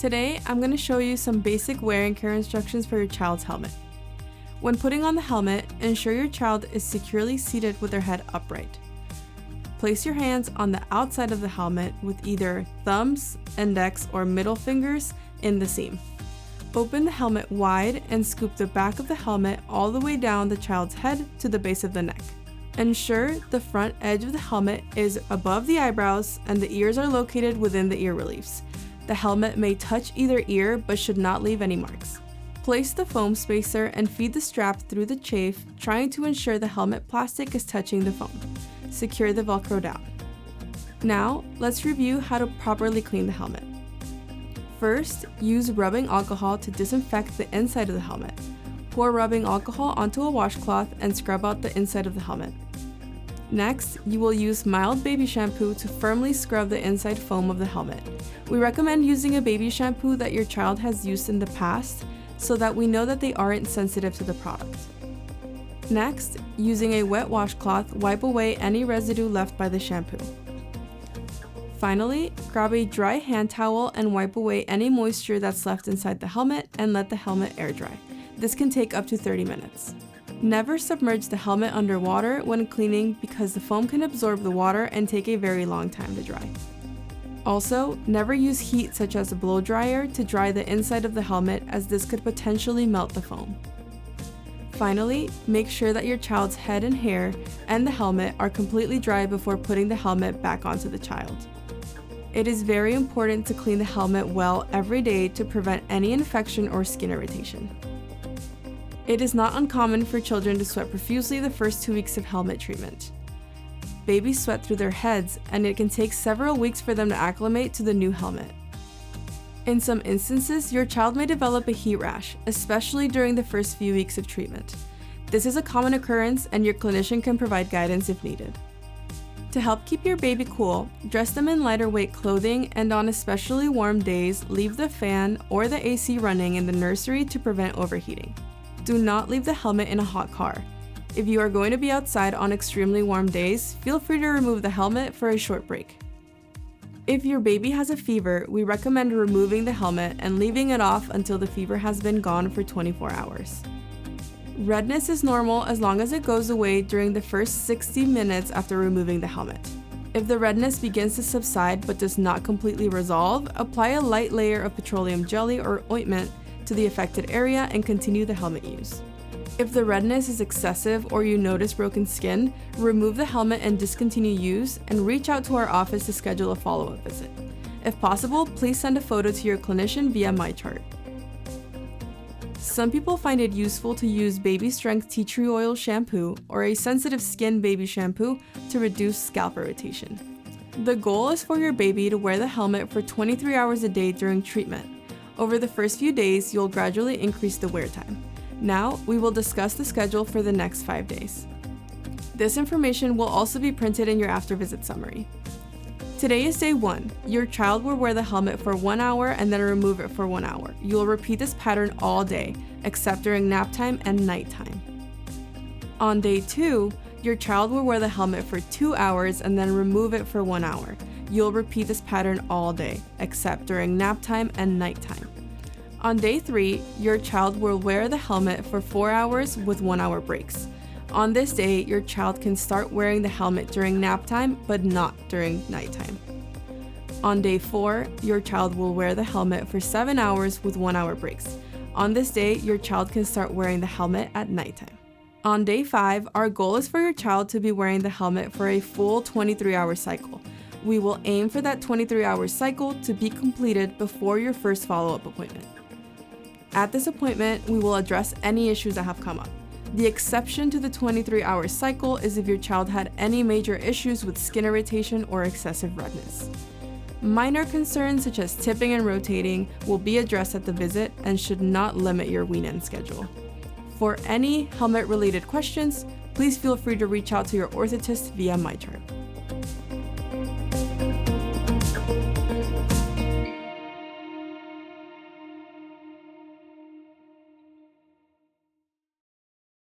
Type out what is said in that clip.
Today, I'm going to show you some basic wear and care instructions for your child's helmet. When putting on the helmet, ensure your child is securely seated with their head upright. Place your hands on the outside of the helmet with either thumbs, index, or middle fingers in the seam. Open the helmet wide and scoop the back of the helmet all the way down the child's head to the base of the neck. Ensure the front edge of the helmet is above the eyebrows and the ears are located within the ear reliefs. The helmet may touch either ear but should not leave any marks. Place the foam spacer and feed the strap through the chafe, trying to ensure the helmet plastic is touching the foam. Secure the Velcro down. Now, let's review how to properly clean the helmet. First, use rubbing alcohol to disinfect the inside of the helmet. Pour rubbing alcohol onto a washcloth and scrub out the inside of the helmet. Next, you will use mild baby shampoo to firmly scrub the inside foam of the helmet. We recommend using a baby shampoo that your child has used in the past so that we know that they aren't sensitive to the product. Next, using a wet washcloth, wipe away any residue left by the shampoo. Finally, grab a dry hand towel and wipe away any moisture that's left inside the helmet and let the helmet air dry. This can take up to 30 minutes. Never submerge the helmet underwater when cleaning because the foam can absorb the water and take a very long time to dry. Also, never use heat such as a blow dryer to dry the inside of the helmet as this could potentially melt the foam. Finally, make sure that your child's head and hair and the helmet are completely dry before putting the helmet back onto the child. It is very important to clean the helmet well every day to prevent any infection or skin irritation. It is not uncommon for children to sweat profusely the first 2 weeks of helmet treatment. Babies sweat through their heads, and it can take several weeks for them to acclimate to the new helmet. In some instances, your child may develop a heat rash, especially during the first few weeks of treatment. This is a common occurrence, and your clinician can provide guidance if needed. To help keep your baby cool, dress them in lighter weight clothing, and on especially warm days, leave the fan or the AC running in the nursery to prevent overheating. Do not leave the helmet in a hot car. If you are going to be outside on extremely warm days, feel free to remove the helmet for a short break. If your baby has a fever, we recommend removing the helmet and leaving it off until the fever has been gone for 24 hours. Redness is normal as long as it goes away during the first 60 minutes after removing the helmet. If the redness begins to subside but does not completely resolve, apply a light layer of petroleum jelly or ointment to the affected area and continue the helmet use. If the redness is excessive or you notice broken skin, remove the helmet and discontinue use and reach out to our office to schedule a follow-up visit. If possible, please send a photo to your clinician via MyChart. Some people find it useful to use baby strength tea tree oil shampoo or a sensitive skin baby shampoo to reduce scalp irritation. The goal is for your baby to wear the helmet for 23 hours a day during treatment. Over the first few days, you'll gradually increase the wear time. Now, we will discuss the schedule for the next 5 days. This information will also be printed in your after-visit summary. Today is day 1. Your child will wear the helmet for 1 hour and then remove it for 1 hour. You will repeat this pattern all day, except during nap time and nighttime. On day 2, your child will wear the helmet for 2 hours and then remove it for 1 hour. You'll repeat this pattern all day, except during nap time and nighttime. On day 3, your child will wear the helmet for 4 hours with 1 hour breaks. On this day, your child can start wearing the helmet during nap time, but not during nighttime. On day 4, your child will wear the helmet for 7 hours with 1 hour breaks. On this day, your child can start wearing the helmet at nighttime. On day 5, our goal is for your child to be wearing the helmet for a full 23-hour cycle. We will aim for that 23-hour cycle to be completed before your first follow-up appointment. At this appointment, we will address any issues that have come up. The exception to the 23-hour cycle is if your child had any major issues with skin irritation or excessive redness. Minor concerns such as tipping and rotating will be addressed at the visit and should not limit your wean-in schedule. For any helmet-related questions, please feel free to reach out to your orthotist via MyChart.